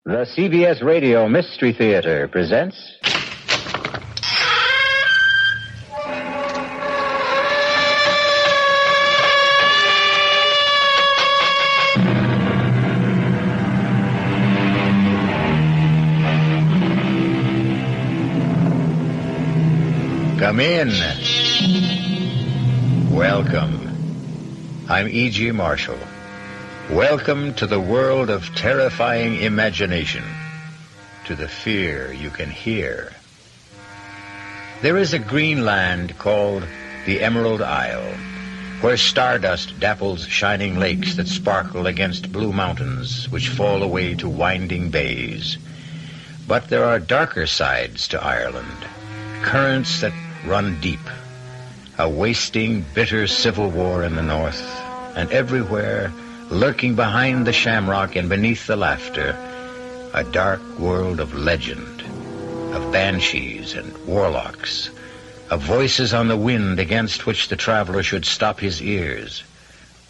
The CBS Radio Mystery Theater presents... Come in. Welcome. I'm E.G. Marshall. Welcome to the world of terrifying imagination, to the fear you can hear. There is a green land called the Emerald Isle, where stardust dapples shining lakes that sparkle against blue mountains which fall away to winding bays. But there are darker sides to Ireland, currents that run deep, a wasting, bitter civil war in the north, and everywhere, lurking behind the shamrock and beneath the laughter, a dark world of legend, of banshees and warlocks, of voices on the wind against which the traveler should stop his ears,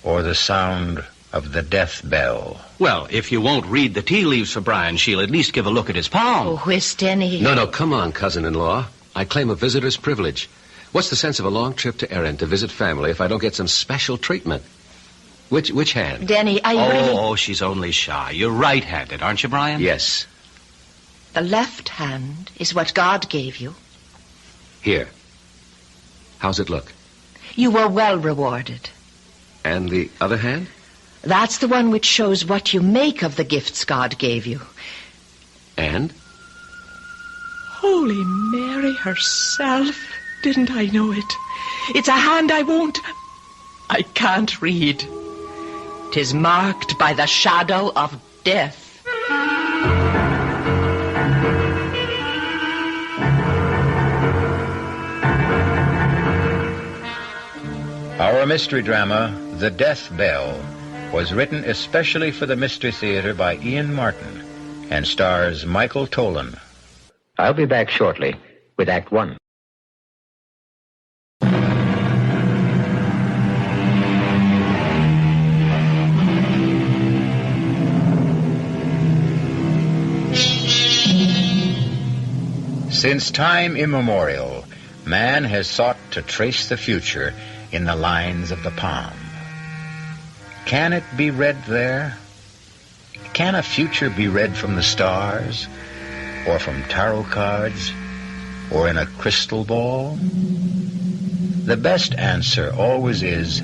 or the sound of the death bell. Well, if you won't read the tea leaves for Brian, she'll at least give a look at his palm. Oh, where's Denny? No, come on, cousin-in-law. I claim a visitor's privilege. What's the sense of a long trip to Erin to visit family if I don't get some special treatment? Which hand? Denny, Oh, she's only shy. You're right-handed, aren't you, Brian? Yes. The left hand is what God gave you. Here. How's it look? You were well rewarded. And the other hand? That's the one which shows what you make of the gifts God gave you. And? Holy Mary herself. Didn't I know it? It's a hand I can't read. 'Tis marked by the shadow of death. Our mystery drama, The Death Bell, was written especially for the Mystery Theater by Ian Martin and stars Michael Tolan. I'll be back shortly with Act One. Since time immemorial, man has sought to trace the future in the lines of the palm. Can it be read there? Can a future be read from the stars, or from tarot cards, or in a crystal ball? The best answer always is,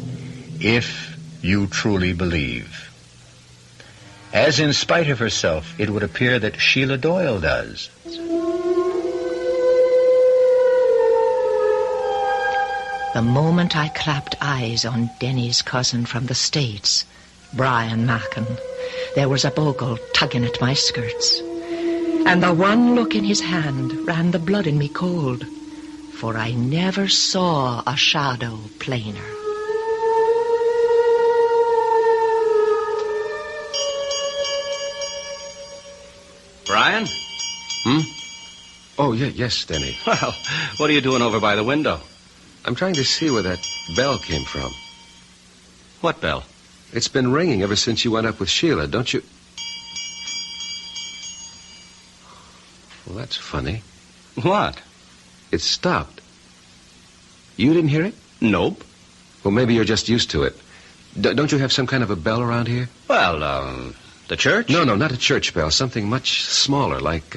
if you truly believe. As in spite of herself, it would appear that Sheila Doyle does. The moment I clapped eyes on Denny's cousin from the States, Brian Mackin, there was a bogle tugging at my skirts. And the one look in his hand ran the blood in me cold, for I never saw a shadow plainer. Brian? Oh, yes, Denny. Well, what are you doing over by the window? I'm trying to see where that bell came from. What bell? It's been ringing ever since you went up with Sheila, don't you? Well, that's funny. What? It stopped. You didn't hear it? Nope. Well, maybe you're just used to it. Don't you have some kind of a bell around here? Well, the church? No, not a church bell. Something much smaller, like,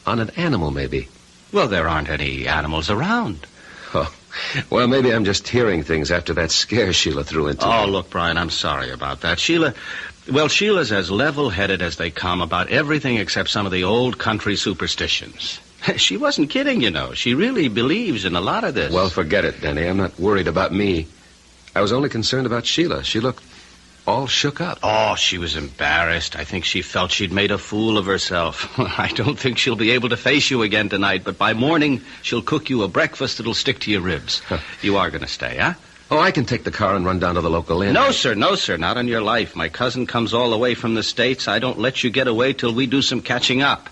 on an animal, maybe. Well, there aren't any animals around. Oh, well, maybe I'm just hearing things after that scare Sheila threw into me. Oh, look, Brian, I'm sorry about that. Sheila's as level-headed as they come about everything except some of the old country superstitions. She wasn't kidding, you know. She really believes in a lot of this. Well, forget it, Denny. I'm not worried about me. I was only concerned about Sheila. She looked all shook up. Oh, she was embarrassed. I think she felt she'd made a fool of herself. I don't think she'll be able to face you again tonight, but by morning she'll cook you a breakfast that'll stick to your ribs. You are going to stay, huh? Oh, I can take the car and run down to the local inn. No, sir, not on your life. My cousin comes all the way from the States. I don't let you get away till we do some catching up.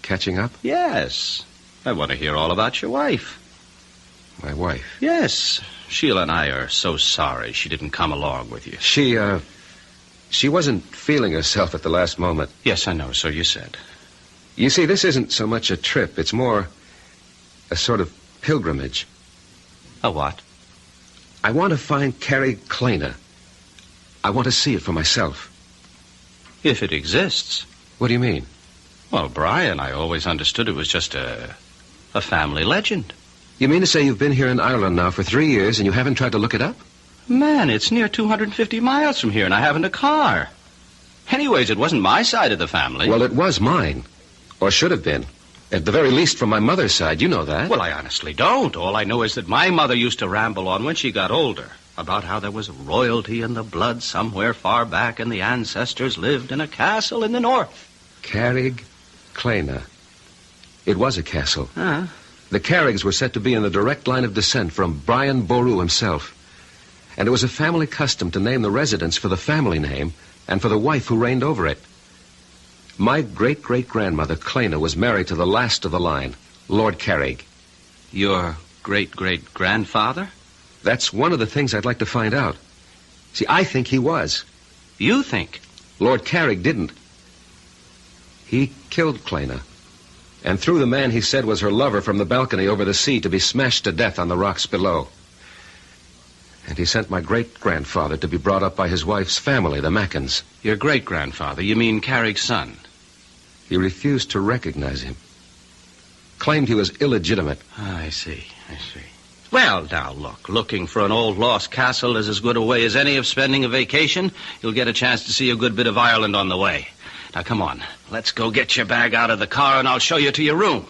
Catching up? Yes. I want to hear all about your wife. My wife? Yes. Sheila and I are so sorry she didn't come along with you. She She wasn't feeling herself at the last moment. Yes, I know, so you said. You see, this isn't so much a trip. It's more a sort of pilgrimage. A what? I want to find Carrie Kleiner. I want to see it for myself. If it exists. What do you mean? Well, Brian, I always understood it was just a family legend. You mean to say you've been here in Ireland now for 3 years and you haven't tried to look it up? Man, it's near 250 miles from here, and I haven't a car. Anyways, it wasn't my side of the family. Well, it was mine. Or should have been. At the very least from my mother's side. You know that. Well, I honestly don't. All I know is that my mother used to ramble on when she got older about how there was royalty in the blood somewhere far back and the ancestors lived in a castle in the north. Carrig Kleiner. It was a castle. Huh? The Carrigs were said to be in the direct line of descent from Brian Boru himself. And it was a family custom to name the residence for the family name and for the wife who reigned over it. My great-great-grandmother, Kleiner, was married to the last of the line, Lord Carrig. Your great-great-grandfather? That's one of the things I'd like to find out. See, I think he was. You think? Lord Carrig didn't. He killed Kleiner and threw the man he said was her lover from the balcony over the sea to be smashed to death on the rocks below. And he sent my great-grandfather to be brought up by his wife's family, the Mackens. Your great-grandfather? You mean Carrig's son? He refused to recognize him. Claimed he was illegitimate. I see. Well, now, look. Looking for an old lost castle is as good a way as any of spending a vacation. You'll get a chance to see a good bit of Ireland on the way. Now, come on. Let's go get your bag out of the car, and I'll show you to your room.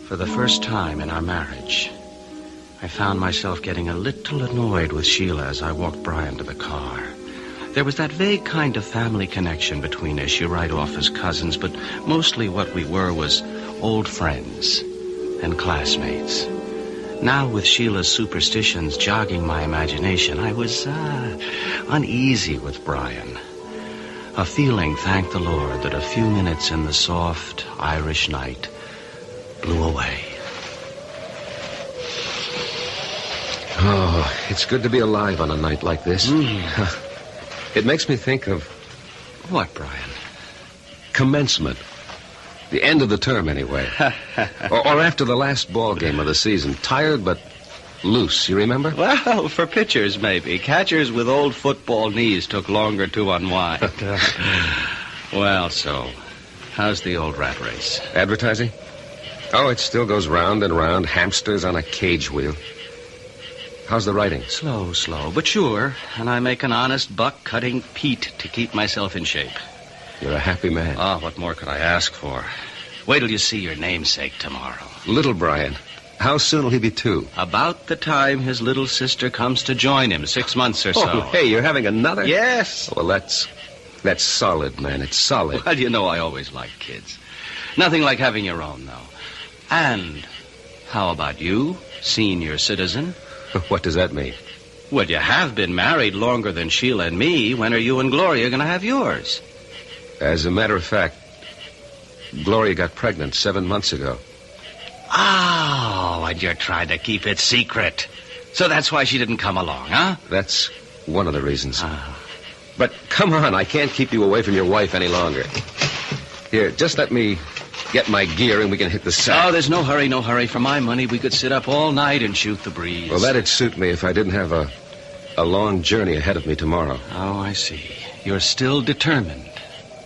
For the first time in our marriage, I found myself getting a little annoyed with Sheila as I walked Brian to the car. There was that vague kind of family connection between us. You write off as cousins, but mostly what we were was old friends and classmates. Now, with Sheila's superstitions jogging my imagination, I was uneasy with Brian. A feeling, thank the Lord, that a few minutes in the soft Irish night blew away. Oh, it's good to be alive on a night like this. It makes me think of... What, Brian? Commencement. The end of the term, anyway. or after the last ball game of the season. Tired, but loose, you remember? Well, for pitchers, maybe. Catchers with old football knees took longer to unwind. Well, so, how's the old rat race? Advertising? Oh, it still goes round and round. Hamsters on a cage wheel. How's the writing? Slow, but sure. And I make an honest buck cutting peat to keep myself in shape. You're a happy man. Oh, what more could I ask for? Wait till you see your namesake tomorrow. Little Brian. How soon will he be 2? About the time his little sister comes to join him, 6 months or so. Oh, hey, you're having another? Yes. Well, that's solid, man. It's solid. Well, you know I always like kids. Nothing like having your own, though. And how about you, senior citizen? What does that mean? Well, you have been married longer than Sheila and me. When are you and Gloria going to have yours? As a matter of fact, Gloria got pregnant 7 months ago. Oh, and you're trying to keep it secret. So that's why she didn't come along, huh? That's one of the reasons. But come on, I can't keep you away from your wife any longer. Here, just let me get my gear and we can hit the sack. Oh, there's no hurry. For my money, we could sit up all night and shoot the breeze. Well, that'd suit me if I didn't have a long journey ahead of me tomorrow. Oh, I see. You're still determined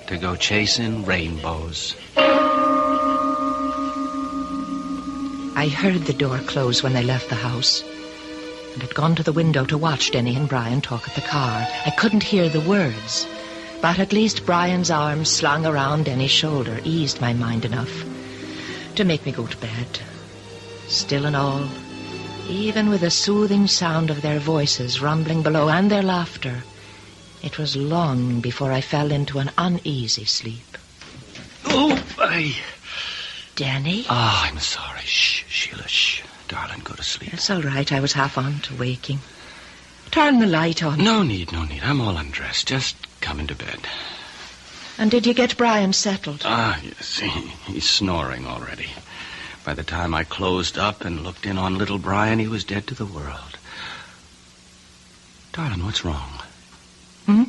to go chasing rainbows. I heard the door close when they left the house and had gone to the window to watch Denny and Brian talk at the car. I couldn't hear the words, but at least Brian's arms slung around Denny's shoulder eased my mind enough to make me go to bed. Still and all, even with the soothing sound of their voices rumbling below and their laughter, it was long before I fell into an uneasy sleep. Oh, Denny? Oh, I'm sorry. Shh, Sheila, shh. Darling, go to sleep. It's all right. I was half on to waking. Turn the light on. No need. I'm all undressed. Just come into bed. And did you get Brian settled? Yes. He's snoring already. By the time I closed up and looked in on little Brian, he was dead to the world. Darling, what's wrong? Hmm?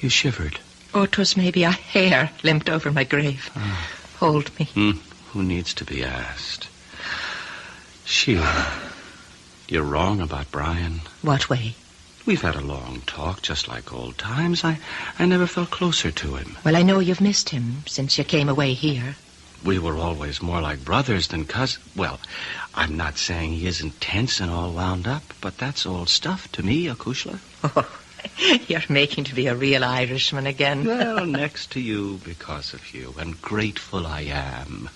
You shivered. Oh, 'twas maybe a hair limped over my grave. Hold me. Who needs to be asked? Sheila, you're wrong about Brian. What way? We've had a long talk, just like old times. I never felt closer to him. Well, I know you've missed him since you came away here. We were always more like brothers than cousins. Well, I'm not saying he isn't tense and all wound up, but that's old stuff to me, Akushla. Oh, you're making to be a real Irishman again. Well, next to you because of you, and grateful I am.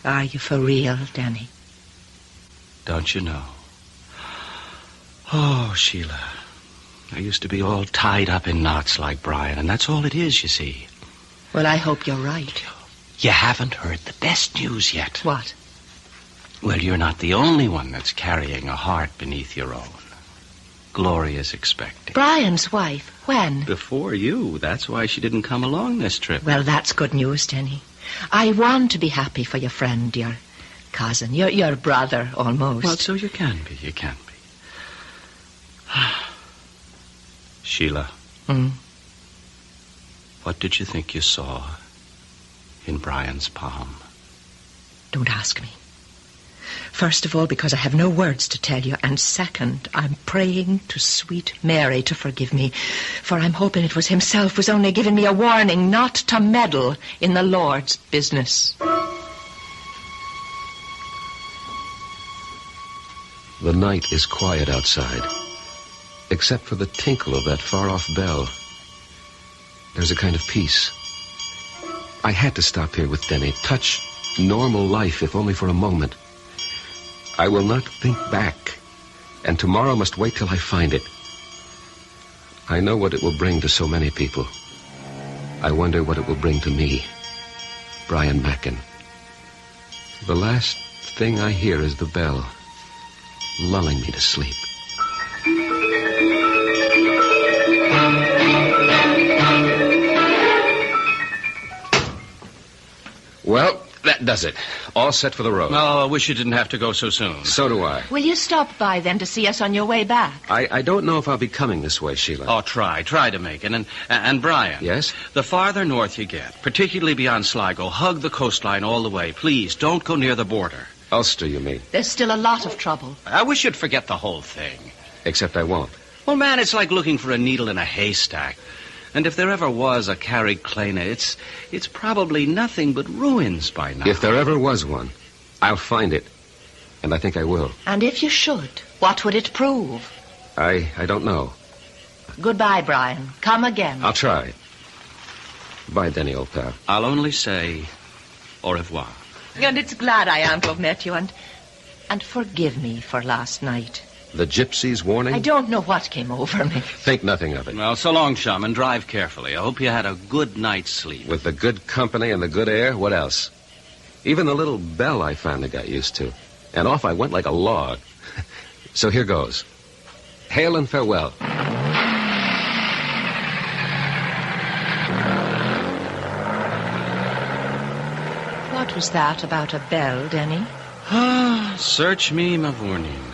Are you for real, Danny? Don't you know? Oh, Sheila, I used to be all tied up in knots like Brian, and that's all it is, you see. Well, I hope you're right. You haven't heard the best news yet. What? Well, you're not the only one that's carrying a heart beneath your own. Gloria's expecting. Brian's wife? When? Before you. That's why she didn't come along this trip. Well, that's good news, Denny. I want to be happy for your friend, your cousin, your brother, almost. Well, so you can be. You can be. Sheila. What did you think you saw in Brian's palm? Don't ask me. First of all, because I have no words to tell you, and second, I'm praying to sweet Mary to forgive me, for I'm hoping it was himself was only giving me a warning not to meddle in the Lord's business. The night is quiet outside, except for the tinkle of that far-off bell. There's a kind of peace. I had to stop here with Denny, touch normal life, if only for a moment. I will not think back, and tomorrow must wait till I find it. I know what it will bring to so many people. I wonder what it will bring to me, Brian Mackin. The last thing I hear is the bell, lulling me to sleep. Well, that does it. All set for the road. Oh, I wish you didn't have to go so soon. So do I. Will you stop by then to see us on your way back? I don't know if I'll be coming this way, Sheila. Oh, try to make it. And Brian. Yes? The farther north you get, particularly beyond Sligo, hug the coastline all the way. Please, don't go near the border. Ulster, you mean? There's still a lot of trouble. I wish you'd forget the whole thing. Except I won't. Well, man, it's like looking for a needle in a haystack. And if there ever was a Carrickclana, it's probably nothing but ruins by now. If there ever was one, I'll find it. And I think I will. And if you should, what would it prove? I don't know. Goodbye, Brian. Come again. I'll try. Bye, Denny, old pal. I'll only say au revoir. And it's glad I am to have met you, and forgive me for last night. The gypsy's warning? I don't know what came over me. Think nothing of it. Well, so long, chum, and drive carefully. I hope you had a good night's sleep. With the good company and the good air, what else? Even the little bell I finally got used to. And off I went like a log. So here goes. Hail and farewell. What was that about a bell, Denny? Search me, Mavourneen.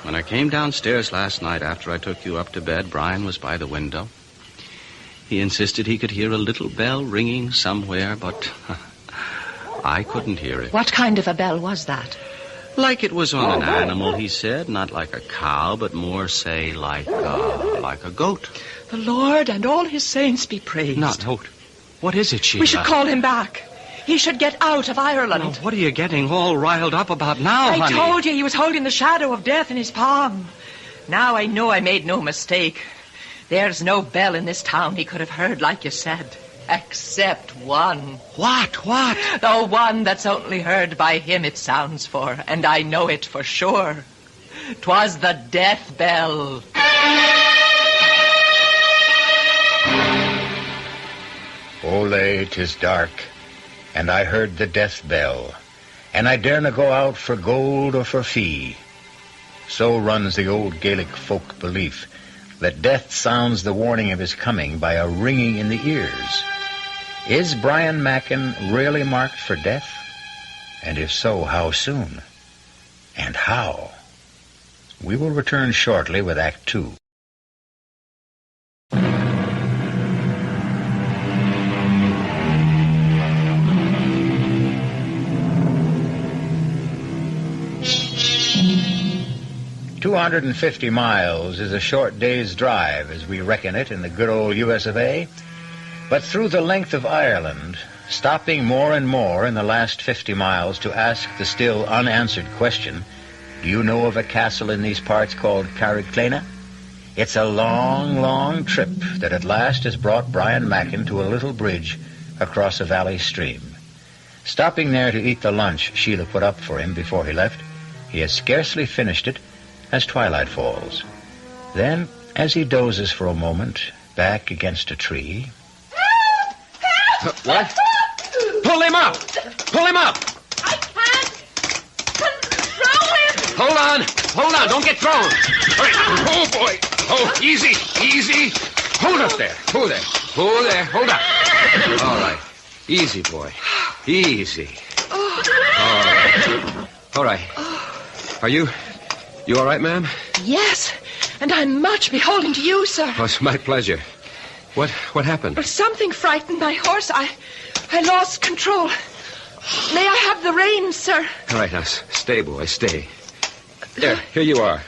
When I came downstairs last night after I took you up to bed, Brian was by the window. He insisted he could hear a little bell ringing somewhere, but I couldn't hear it. What kind of a bell was that? Like it was on an animal, he said. Not like a cow, but more, say, like a goat. The Lord and all his saints be praised. No. What is it, Sheila? We should call him back. He should get out of Ireland. Oh, what are you getting all riled up about now, I honey? told you he was holding the shadow of death in his palm. Now I know I made no mistake. There's no bell in this town he could have heard like you said. Except one. What? The one that's only heard by him it sounds for, and I know it for sure. 'Twas the death bell. Ole, 'tis dark, and I heard the death bell, and I dare not go out for gold or for fee. So runs the old Gaelic folk belief, that death sounds the warning of his coming by a ringing in the ears. Is Brian Mackin really marked for death? And if so, how soon? And how? We will return shortly with Act 2. 250 miles is a short day's drive as we reckon it in the good old US of A. But through the length of Ireland, stopping more and more in the last 50 miles to ask the still unanswered question, do you know of a castle in these parts called Carrickclena? It's a long, long trip that at last has brought Brian Mackin to a little bridge across a valley stream. Stopping there to eat the lunch Sheila put up for him before he left, he has scarcely finished it as twilight falls. Then, as he dozes for a moment, back against a tree... What? Pull him up! Pull him up! I can't control him! Hold on, don't get thrown! Oh, boy! Oh, easy! Hold up there, hold up! All right, easy, boy, easy. All right. Are you all right, ma'am? Yes, and I'm much beholden to you, sir. Oh, it's my pleasure. What happened? Well, something frightened my horse. I lost control. May I have the reins, sir? All right, now, stay, boy, stay. There, here you are.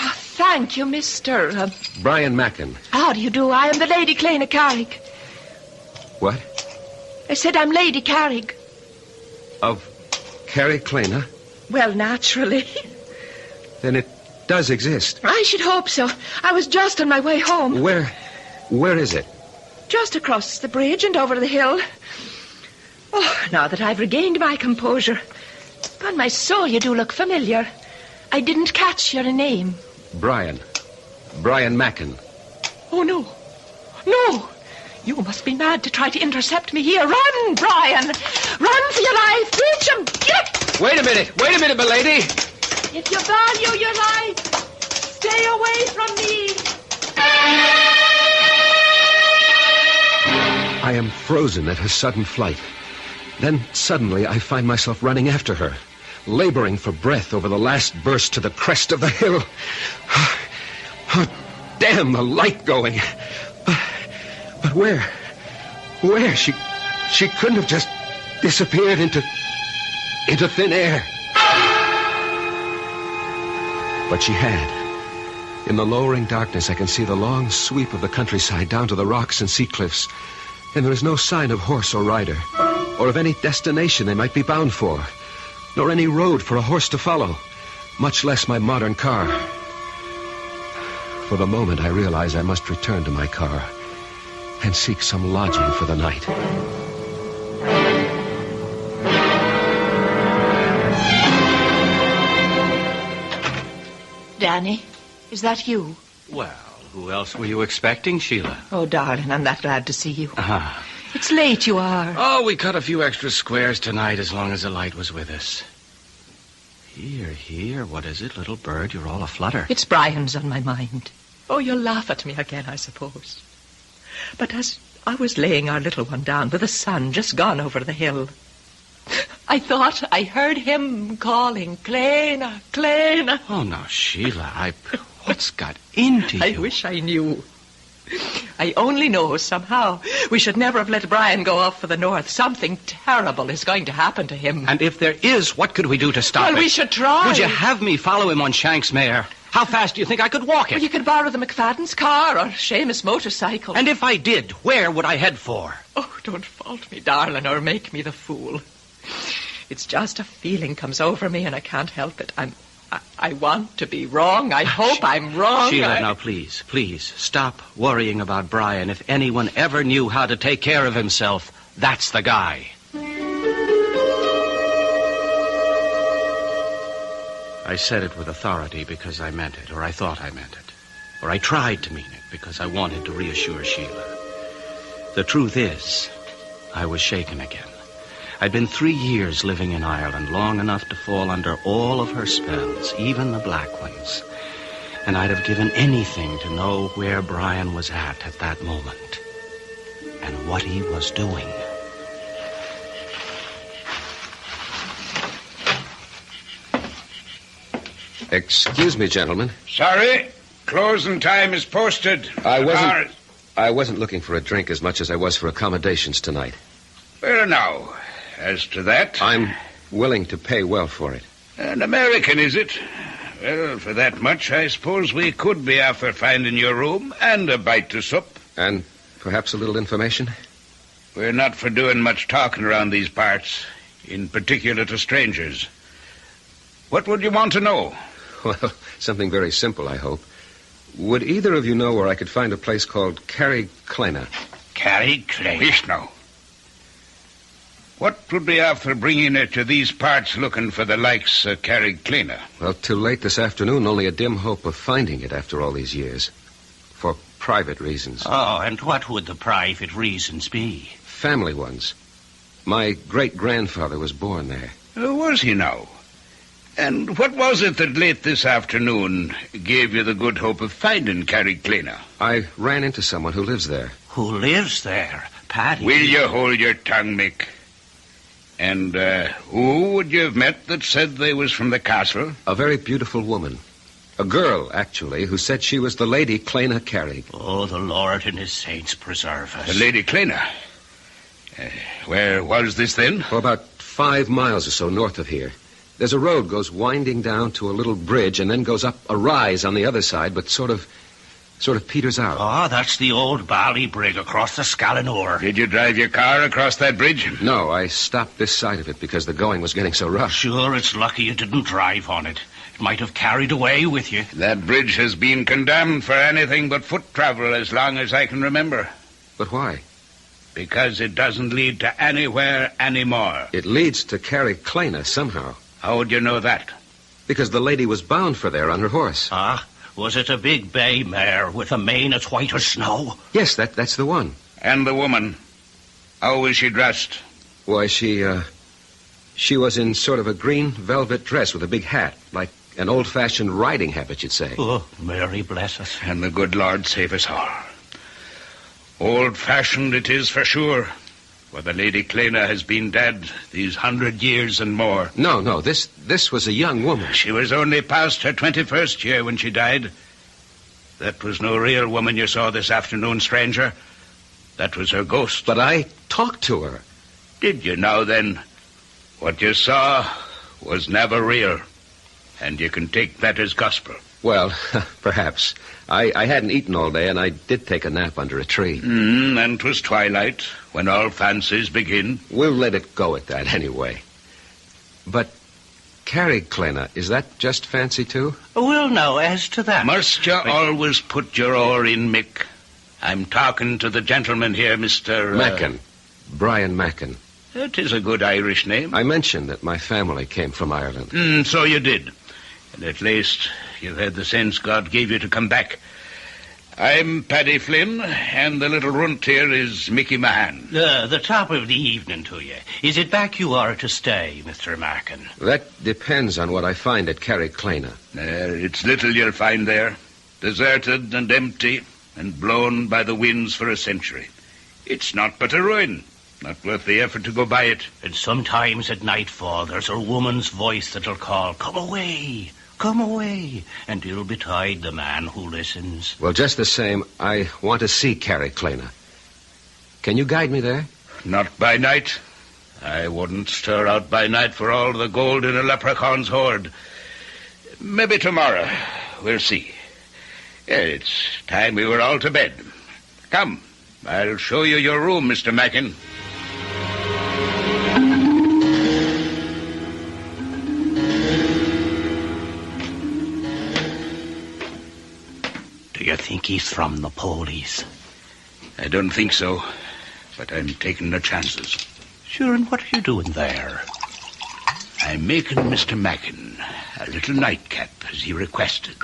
Oh, thank you, Mr. Brian Mackin. How do you do? I am the Lady Clena Carrick. What? I said I'm Lady Carrick. Of Carrickclena? Well, naturally. Then it does exist. I should hope so. I was just on my way home. Where is it? Just across the bridge and over the hill. Oh, now that I've regained my composure. On my soul, you do look familiar. I didn't catch your name. Brian Mackin. Oh, no. No! You must be mad to try to intercept me here. Run, Brian! Run for your life! Reach him! Get! Wait a minute, milady! If you value your life, stay away from me! I am frozen at her sudden flight. Then suddenly I find myself running after her, laboring for breath over the last burst to the crest of the hill. Oh, damn the light going. But where? Where? She couldn't have just disappeared into thin air. But she had. In the lowering darkness, I can see the long sweep of the countryside down to the rocks and sea cliffs. And there is no sign of horse or rider, or of any destination they might be bound for, nor any road for a horse to follow, much less my modern car. For the moment, I realize I must return to my car and seek some lodging for the night. Danny, is that you? Well, who else were you expecting, Sheila? Oh, darling, I'm that glad to see you. Ah. It's late you are. Oh, we cut a few extra squares tonight as long as the light was with us. Here, what is it, little bird? You're all aflutter. It's Brian's on my mind. Oh, you'll laugh at me again, I suppose. But as I was laying our little one down with the sun just gone over the hill, I thought I heard him calling, Clena, Clena. Oh, now, Sheila, what's got into you? I wish I knew. I only know somehow we should never have let Brian go off for the north. Something terrible is going to happen to him. And if there is, what could we do to stop it? Well, we should try. Would you have me follow him on Shank's mare? How fast do you think I could walk it? Well, you could borrow the McFadden's car or Seamus' motorcycle. And if I did, where would I head for? Oh, don't fault me, darling, or make me the fool. It's just a feeling comes over me and I can't help it. I want to be wrong. I hope I'm wrong. Sheila, now please, stop worrying about Brian. If anyone ever knew how to take care of himself, that's the guy. I said it with authority because I meant it, or I thought I meant it. Or I tried to mean it because I wanted to reassure Sheila. The truth is, I was shaken again. I'd been 3 years living in Ireland, long enough to fall under all of her spells, even the black ones. And I'd have given anything to know where Brian was at that moment. And what he was doing. Excuse me, gentlemen. Sorry, closing time is posted. I wasn't looking for a drink as much as I was for accommodations tonight. Well, now, as to that... I'm willing to pay well for it. An American, is it? Well, for that much, I suppose we could be after finding your room and a bite to sup. And perhaps a little information? We're not for doing much talking around these parts, in particular to strangers. What would you want to know? Well, something very simple, I hope. Would either of you know where I could find a place called Carrie Klena? Carrie Klena? Wish now. What would be after bringing her to these parts looking for the likes of Carrie Klena? Well, too late this afternoon, only a dim hope of finding it after all these years. For private reasons. Oh, and what would the private reasons be? Family ones. My great-grandfather was born there. Was he now? And what was it that late this afternoon gave you the good hope of finding Carrie Klena? I ran into someone who lives there. Who lives there? Paddy? Will you hold your tongue, Mick? And who would you have met that said they was from the castle? A very beautiful woman. A girl, actually, who said she was the Lady Klena Carrig. Oh, the Lord and his saints preserve us. The Lady Klena? Where was this then? Oh, about 5 miles or so north of here. There's a road goes winding down to a little bridge and then goes up a rise on the other side, but sort of peters out. Oh, that's the old Ballybrig across the Scallanore. Did you drive your car across that bridge? No, I stopped this side of it because the going was getting so rough. Sure, it's lucky you didn't drive on it. It might have carried away with you. That bridge has been condemned for anything but foot travel as long as I can remember. But why? Because it doesn't lead to anywhere anymore. It leads to Carrie Klena somehow. How would you know that? Because the lady was bound for there on her horse. Ah, was it a big bay mare with a mane as white as snow? Yes, that's the one. And the woman? How was she dressed? Why, she was in sort of a green velvet dress with a big hat, like an old-fashioned riding habit, you'd say. Oh, Mary bless us. And the good Lord save us all. Old-fashioned it is for sure. For the Lady Klena has been dead these 100 years and more. No, this was a young woman. She was only past her 21st year when she died. That was no real woman you saw this afternoon, stranger. That was her ghost. But I talked to her. Did you now, then? What you saw was never real. And you can take that as gospel. Well, perhaps. I hadn't eaten all day, and I did take a nap under a tree. And 'twas twilight, when all fancies begin. We'll let it go at that, anyway. But Carrie Klena, is that just fancy, too? Well, now, as to that... Must you always put your oar in, Mick? I'm talking to the gentleman here, Mr... Mackin. Brian Mackin. It is a good Irish name. I mentioned that my family came from Ireland. So you did. And at least you've had the sense God gave you to come back. I'm Paddy Flynn, and the little runt here is Mickey Mahan. The top of the evening to you. Is it back you are to stay, Mr. Mackin? That depends on what I find at Carrie Klena. It's little you'll find there. Deserted and empty, and blown by the winds for a century. It's not but a ruin. Not worth the effort to go by it. And sometimes at nightfall there's a woman's voice that'll call, "Come away, come away," and ill betide the man who listens. Well, just the same, I want to see Carrie Klena. Can you guide me there? Not by night. I wouldn't stir out by night for all the gold in a leprechaun's hoard. Maybe tomorrow. We'll see. It's time we were all to bed. Come, I'll show you your room, Mr. Mackin. Do you think he's from the police? I don't think so, but I'm taking the chances. Sure, and what are you doing there? I'm making Mr. Mackin a little nightcap, as he requested.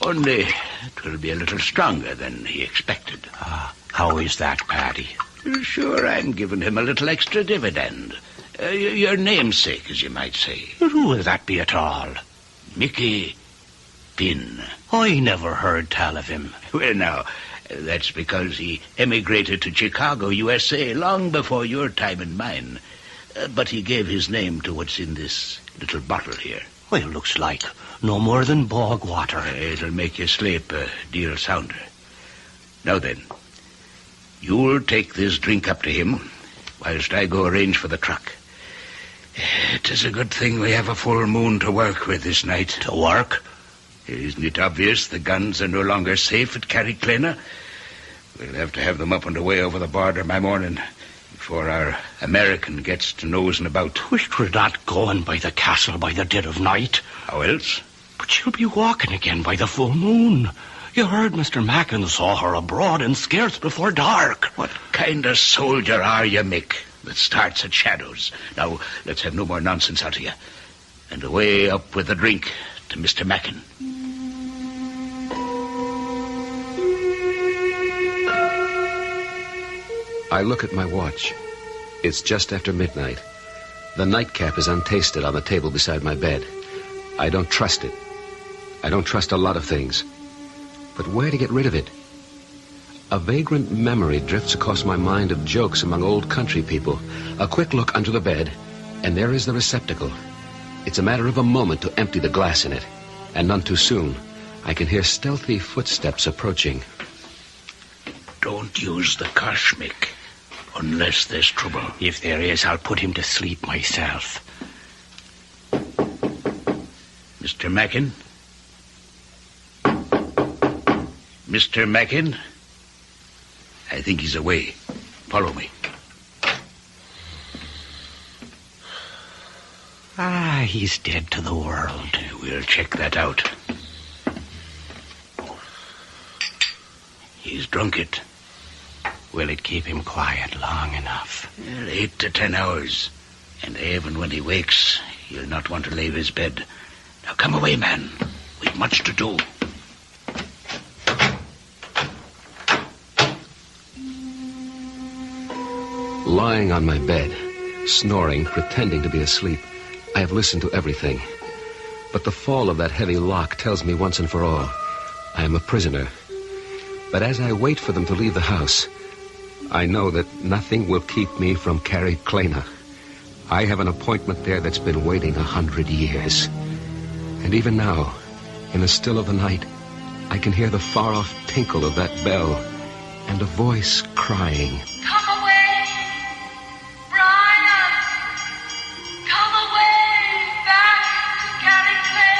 Only it will be a little stronger than he expected. How is that, Paddy? Sure, I'm giving him a little extra dividend. Your namesake, as you might say. Who will that be at all? Mickey Finn. I never heard tell of him. Well, now, that's because he emigrated to Chicago, USA, long before your time and mine. But he gave his name to what's in this little bottle here. Well, looks like no more than bog water. It'll make you sleep a deal sounder. Now then, you'll take this drink up to him, whilst I go arrange for the truck. It is a good thing we have a full moon to work with this night. To work? Isn't it obvious the guns are no longer safe at Carriclana? We'll have to have them up and away over the border by morning, before our American gets to nosing about. We're not going by the castle by the dead of night. How else? But she'll be walking again by the full moon. You heard Mr. Mackin saw her abroad and scarce before dark. What kind of soldier are you, Mick, that starts at shadows? Now, let's have no more nonsense out of you. And away up with the drink to Mr. Mackin. I look at my watch. It's just after midnight. The nightcap is untasted on the table beside my bed. I don't trust it. I don't trust a lot of things. But where to get rid of it? A vagrant memory drifts across my mind of jokes among old country people. A quick look under the bed, and there is the receptacle. It's a matter of a moment to empty the glass in it. And none too soon. I can hear stealthy footsteps approaching. Don't use the cuss, Mick, unless there's trouble. If there is, I'll put him to sleep myself. Mr. Mackin? Mr. Mackin? I think he's away. Follow me. He's dead to the world. We'll check that out. He's drunk it. Will it keep him quiet long enough? 8 to 10 hours. And even when he wakes, he'll not want to leave his bed. Now come away, man. We've much to do. Lying on my bed, snoring, pretending to be asleep, I have listened to everything. But the fall of that heavy lock tells me once and for all, I am a prisoner. But as I wait for them to leave the house, I know that nothing will keep me from Carriclana. I have an appointment there that's been waiting 100 years. And even now, in the still of the night, I can hear the far-off tinkle of that bell and a voice crying. Come away, Brian! Come away back to Carriclana!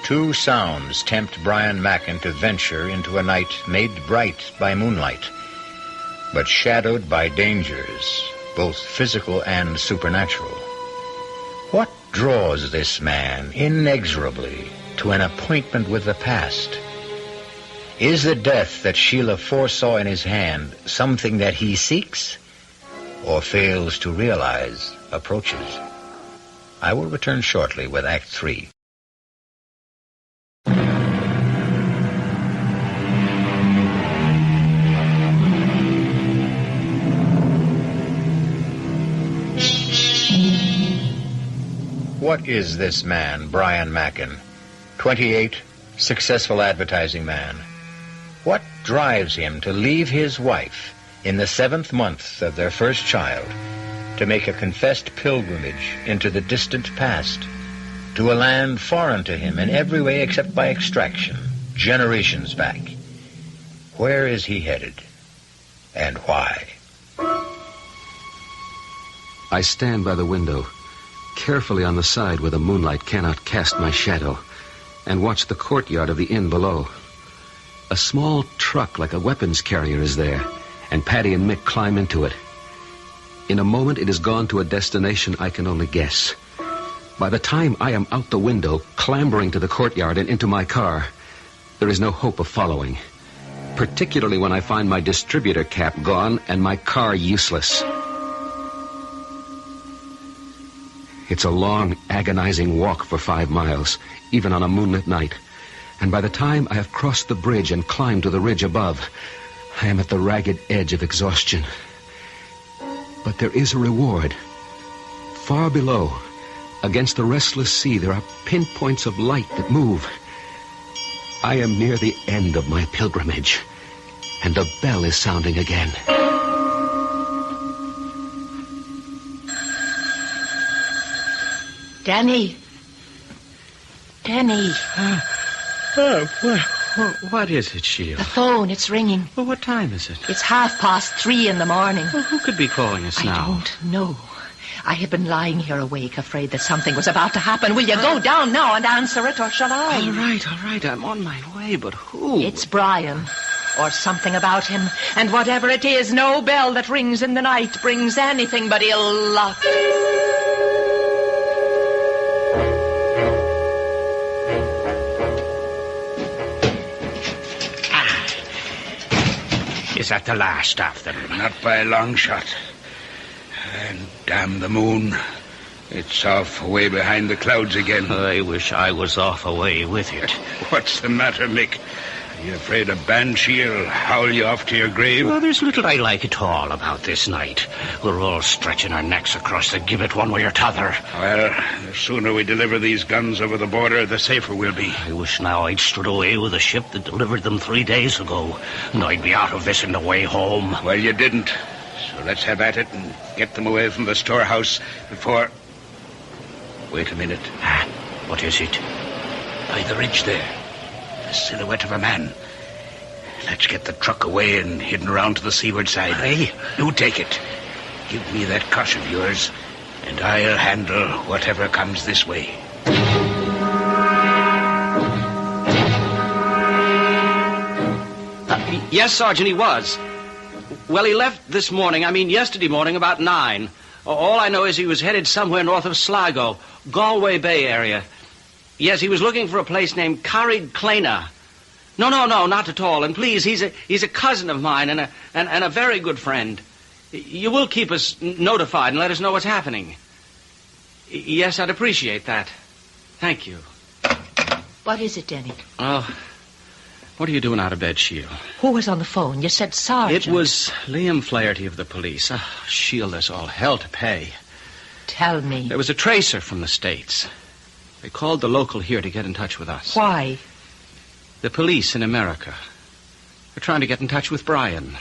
Two sounds tempt Brian Mackin to venture into a night made bright by moonlight, but shadowed by dangers, both physical and supernatural. What draws this man inexorably to an appointment with the past? Is the death that Sheila foresaw in his hand something that he seeks, or fails to realize approaches? I will return shortly with Act 3. What is this man, Brian Mackin? 28, successful advertising man. What drives him to leave his wife in the 7th month of their first child to make a confessed pilgrimage into the distant past, to a land foreign to him in every way except by extraction, generations back? Where is he headed, and why? I stand by the window, carefully on the side where the moonlight cannot cast my shadow, and watch the courtyard of the inn below. A small truck like a weapons carrier is there, and Paddy and Mick climb into it. In a moment it is gone to a destination I can only guess. By the time I am out the window, clambering to the courtyard and into my car, there is no hope of following, particularly when I find my distributor cap gone and my car useless. It's a long, agonizing walk for 5 miles, even on a moonlit night. And by the time I have crossed the bridge and climbed to the ridge above, I am at the ragged edge of exhaustion. But there is a reward. Far below, against the restless sea, there are pinpoints of light that move. I am near the end of my pilgrimage, and the bell is sounding again. Danny. Danny. Oh, what is it, Sheila? The phone, it's ringing. Well, what time is it? It's 3:30 in the morning. Well, who could be calling us now? I don't know. I have been lying here awake, afraid that something was about to happen. Will you go down now and answer it, or shall I? All right. I'm on my way, but who? It's Brian. Or something about him. And whatever it is, no bell that rings in the night brings anything but ill luck. Is that the last of them? Not by a long shot. And damn the moon. It's off away behind the clouds again. I wish I was off away with it. What's the matter, Mick? Are you afraid a banshee'll howl you off to your grave? Well, there's little I like at all about this night. We're all stretching our necks across the gibbet one way or t'other. Well, the sooner we deliver these guns over the border, the safer we'll be. I wish now I'd stood away with the ship that delivered them 3 days ago, and I'd be out of this in the way home. Well, you didn't. So let's have at it and get them away from the storehouse before... Wait a minute. What is it? By the ridge there. The silhouette of a man. Let's get the truck away and hidden around to the seaward side. Hey, you take it. Give me that cush of yours, and I'll handle whatever comes this way. Yes, Sergeant, he was. Well, he left this morning, yesterday morning, about 9. All I know is he was headed somewhere north of Sligo, Galway Bay area. Yes, he was looking for a place named Carrig Clena. No, not at all. And please, he's a cousin of mine and a very good friend. You will keep us notified and let us know what's happening. Yes, I'd appreciate that. Thank you. What is it, Denny? Oh, what are you doing out of bed, Sheila? Who was on the phone? You said Sergeant. It was Liam Flaherty of the police. Sheila, there's all hell to pay. Tell me. There was a tracer from the States. They called the local here to get in touch with us. Why? The police in America. They're trying to get in touch with Brian.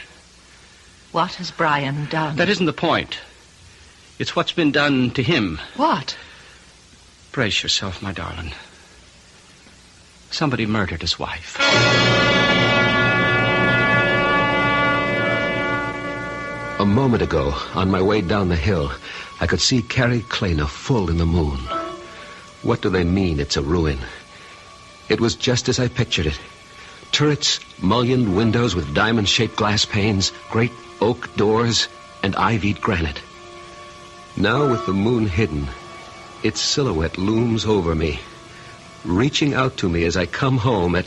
What has Brian done? That isn't the point. It's what's been done to him. What? Brace yourself, my darling. Somebody murdered his wife. A moment ago, on my way down the hill, I could see Carrig Clena full in the moon. What do they mean it's a ruin? It was just as I pictured it. Turrets, mullioned windows with diamond-shaped glass panes, great oak doors, and ivied granite. Now, with the moon hidden, its silhouette looms over me, reaching out to me as I come home at...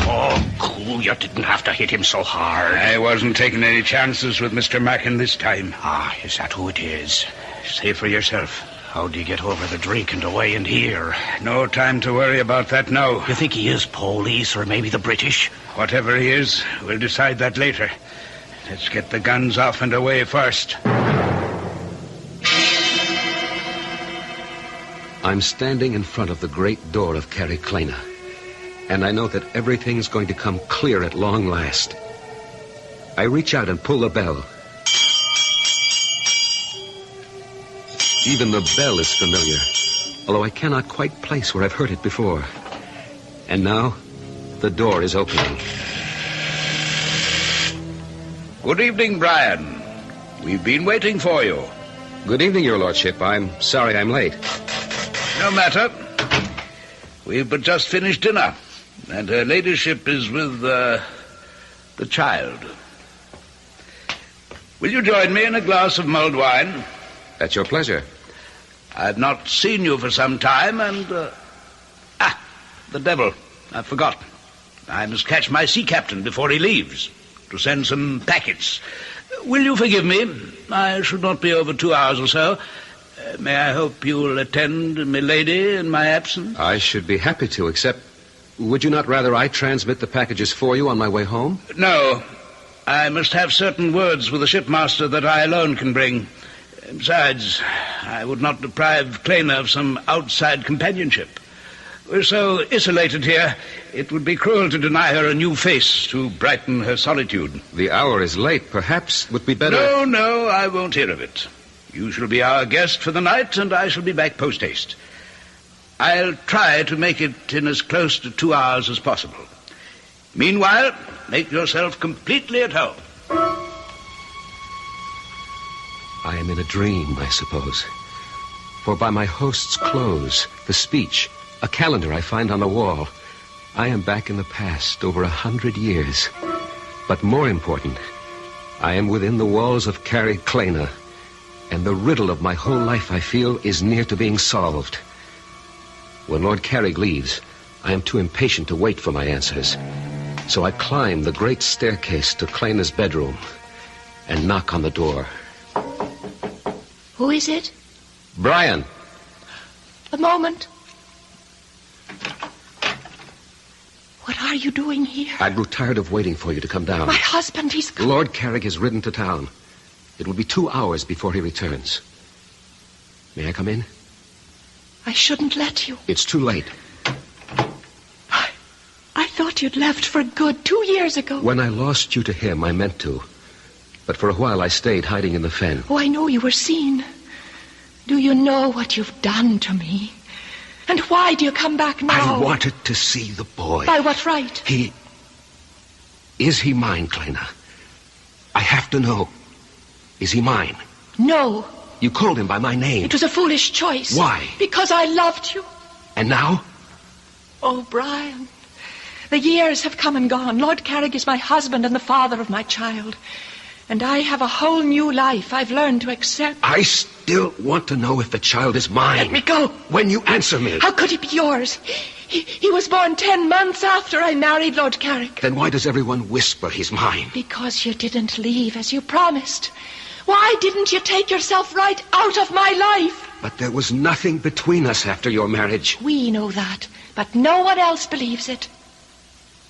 Oh, cool. You didn't have to hit him so hard. I wasn't taking any chances with Mr. Mackin this time. Ah, is that who it is? Say for yourself. How do you get over the drink and away and here? No time to worry about that now. You think he is police or maybe the British? Whatever he is, we'll decide that later. Let's get the guns off and away first. I'm standing in front of the great door of Carrig Clena, and I know that everything's going to come clear at long last. I reach out and pull the bell. Even the bell is familiar, although I cannot quite place where I've heard it before. And now, the door is opening. Good evening, Brian. We've been waiting for you. Good evening, Your Lordship. I'm sorry I'm late. No matter. We've but just finished dinner, and her ladyship is with, the child. Will you join me in a glass of mulled wine? At your pleasure. I've not seen you for some time, and... the devil. I forgot. I must catch my sea captain before he leaves, to send some packets. Will you forgive me? I should not be over 2 hours or so. May I hope you'll attend milady in my absence? I should be happy to, except... Would you not rather I transmit the packages for you on my way home? No. I must have certain words with the shipmaster that I alone can bring. Besides, I would not deprive Clena of some outside companionship. We're so isolated here, it would be cruel to deny her a new face to brighten her solitude. The hour is late. Perhaps it would be better... No, I won't hear of it. You shall be our guest for the night, and I shall be back post-haste. I'll try to make it in as close to 2 hours as possible. Meanwhile, make yourself completely at home. I am in a dream, I suppose. For by my host's clothes, the speech, a calendar I find on the wall, I am back in the past over 100 years. But more important, I am within the walls of Carrig Clena, and the riddle of my whole life, I feel, is near to being solved. When Lord Carrig leaves, I am too impatient to wait for my answers. So I climb the great staircase to Clena's bedroom and knock on the door. Who is it? Brian. A moment. What are you doing here? I grew tired of waiting for you to come down. My husband, he's come. Lord Carrig has ridden to town. It will be 2 hours before he returns. May I come in? I shouldn't let you. It's too late. I thought you'd left for good 2 years ago. When I lost you to him, I meant to. But for a while I stayed hiding in the fen. Oh, I know you were seen. Do you know what you've done to me? And why do you come back now? I wanted to see the boy. By what right? Is he mine, Clena? I have to know. Is he mine? No. You called him by my name. It was a foolish choice. Why? Because I loved you. And now? Oh, Brian. The years have come and gone. Lord Carrig is my husband and the father of my child. And I have a whole new life I've learned to accept. I still want to know if the child is mine. Let me go. When you answer me. How could he be yours? He was born 10 months after I married Lord Carrig. Then why does everyone whisper he's mine? Because you didn't leave as you promised. Why didn't you take yourself right out of my life? But there was nothing between us after your marriage. We know that, but no one else believes it.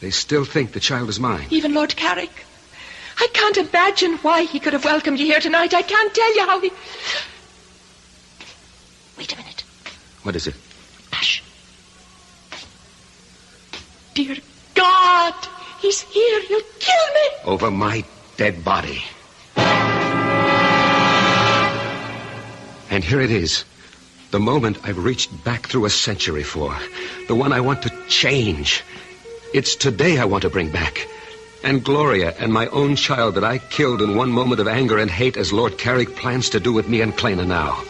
They still think the child is mine. Even Lord Carrig. I can't imagine why he could have welcomed you here tonight. I can't tell you how he... Wait a minute. What is it? Hush. Dear God, he's here. He'll kill me. Over my dead body. And here it is. The moment I've reached back through a century for. The one I want to change. It's today I want to bring back. And Gloria and my own child that I killed in one moment of anger and hate as Lord Carrig plans to do with me and Clena now.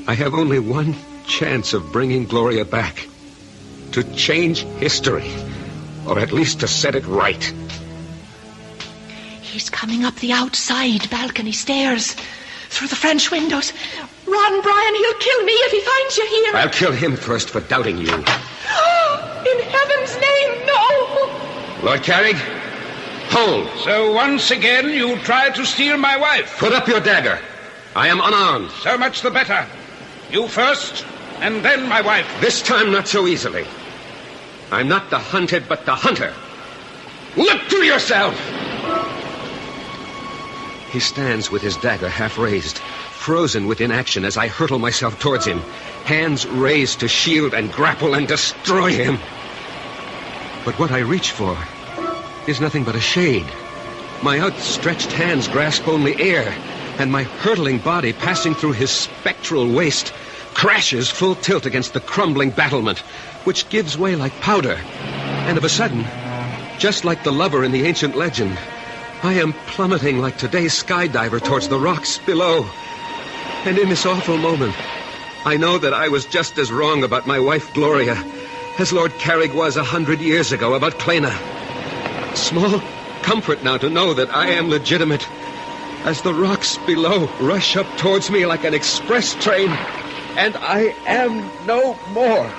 I have only one chance of bringing Gloria back. To change history. Or at least to set it right. He's coming up the outside balcony stairs. Through the French windows. Run, Brian, he'll kill me if he finds you here. I'll kill him first for doubting you. In heaven's name, no! Lord Carrig, hold. So once again you tried to steal my wife. Put up your dagger. I am unarmed. So much the better. You first, and then my wife. This time not so easily. I'm not the hunted, but the hunter. Look to yourself! He stands with his dagger half raised, frozen with inaction as I hurtle myself towards him, hands raised to shield and grapple and destroy him. But what I reach for is nothing but a shade. My outstretched hands grasp only air, and my hurtling body passing through his spectral waist crashes full tilt against the crumbling battlement, which gives way like powder. And of a sudden, just like the lover in the ancient legend, I am plummeting like today's skydiver towards the rocks below. And in this awful moment, I know that I was just as wrong about my wife Gloria as Lord Carrig was 100 years ago about Clena. Small comfort now to know that I am legitimate as the rocks below rush up towards me like an express train, and I am no more.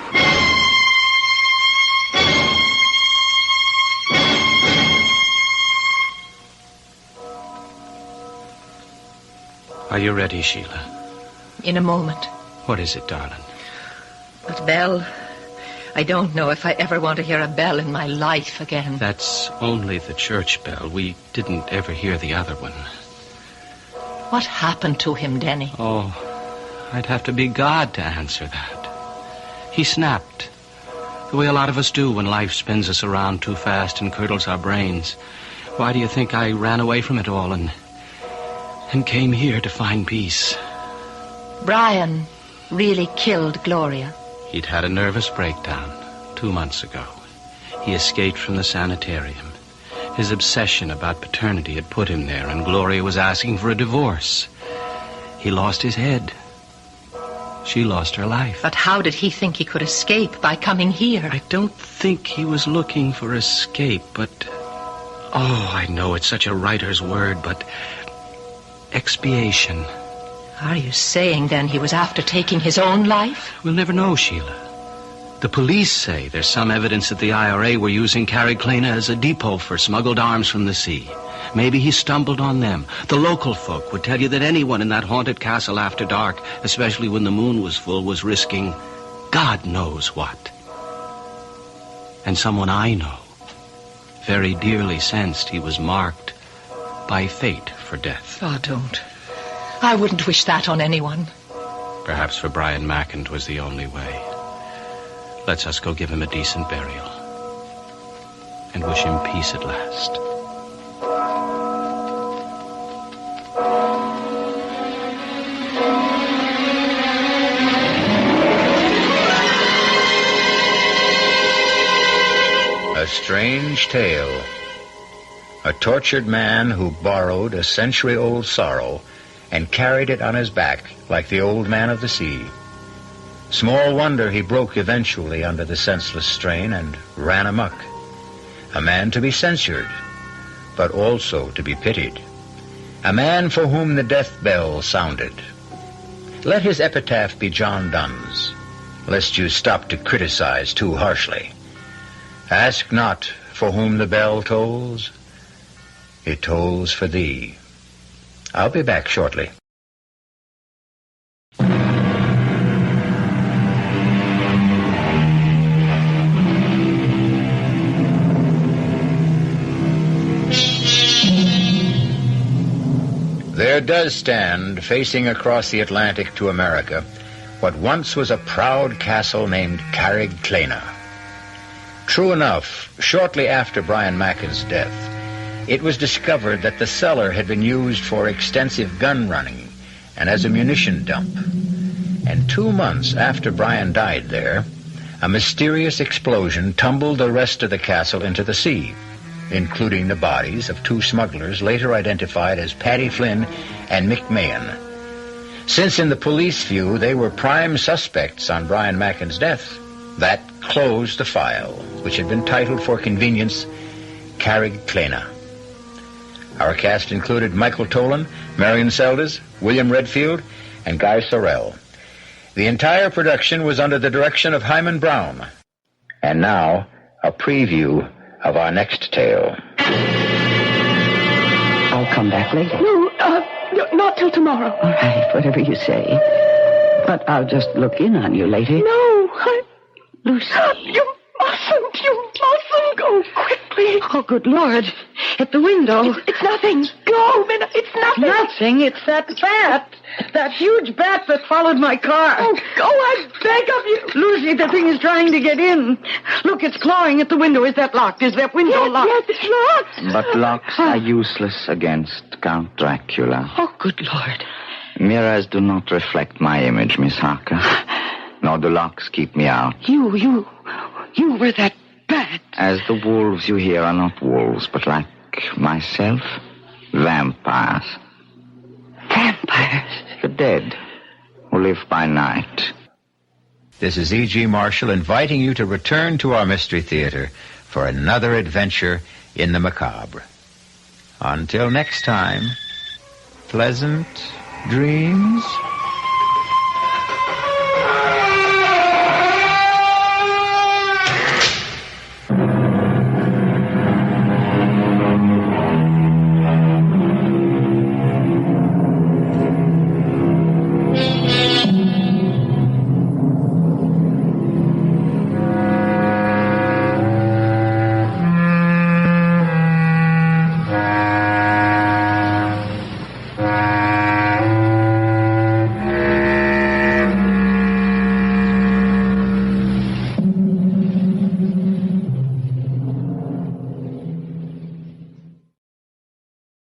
Are you ready, Sheila? In a moment. What is it, darling? But bell, I don't know if I ever want to hear a bell in my life again. That's only the church bell. We didn't ever hear the other one. What happened to him, Denny? Oh, I'd have to be God to answer that. He snapped. The way a lot of us do when life spins us around too fast and curdles our brains. Why do you think I ran away from it all and came here to find peace? Brian really killed Gloria. He'd had a nervous breakdown 2 months ago. He escaped from the sanitarium. His obsession about paternity had put him there, and Gloria was asking for a divorce. He lost his head. She lost her life. But how did he think he could escape by coming here? I don't think he was looking for escape, but... Oh, I know it's such a writer's word, but... expiation. Are you saying, then, he was after taking his own life? We'll never know, Sheila. The police say there's some evidence that the IRA were using Carrickclana as a depot for smuggled arms from the sea. Maybe he stumbled on them. The local folk would tell you that anyone in that haunted castle after dark, especially when the moon was full, was risking God knows what. And someone I know very dearly sensed he was marked by fate for death. Oh, don't. I wouldn't wish that on anyone. Perhaps for Brian Mackin 'twas the only way. Let's us go give him a decent burial and wish him peace at last. A strange tale. A tortured man who borrowed a century-old sorrow and carried it on his back like the old man of the sea. Small wonder he broke eventually under the senseless strain and ran amok. A man to be censured, but also to be pitied. A man for whom the death bell sounded. Let his epitaph be John Donne's, lest you stop to criticize too harshly. Ask not for whom the bell tolls. It tolls for thee. I'll be back shortly. There does stand, facing across the Atlantic to America, what once was a proud castle named Carrickclana. True enough, shortly after Brian Mackin's death, it was discovered that the cellar had been used for extensive gun running and as a munition dump. And 2 months after Brian died there, a mysterious explosion tumbled the rest of the castle into the sea, including the bodies of 2 smugglers later identified as Paddy Flynn and Mick Mahan. Since in the police view they were prime suspects on Brian Mackin's death, that closed the file, which had been titled for convenience Carrickclana. Our cast included Michael Tolan, Marian Seldes, William Redfield, and Guy Sorel. The entire production was under the direction of Himan Brown. And now, a preview of our next tale. I'll come back later. No, not till tomorrow. All right, whatever you say. But I'll just look in on you later. No, Lucy. You mustn't go quickly. Oh, good Lord. At the window. It's nothing. Go, Minna. It's nothing. Nothing. It's that bat. That huge bat that followed my car. Oh, go, I beg of you. Lucy, the thing is trying to get in. Look, it's clawing at the window. Is that locked? Is that window locked? Yes, it's locked. But locks are useless against Count Dracula. Oh, good Lord. Mirrors do not reflect my image, Miss Harker. Nor do locks keep me out. You were that bat. As the wolves you hear are not wolves, but like myself, vampires. Vampires? The dead, who live by night. This is E.G. Marshall inviting you to return to our Mystery Theater for another adventure in the macabre. Until next time, pleasant dreams.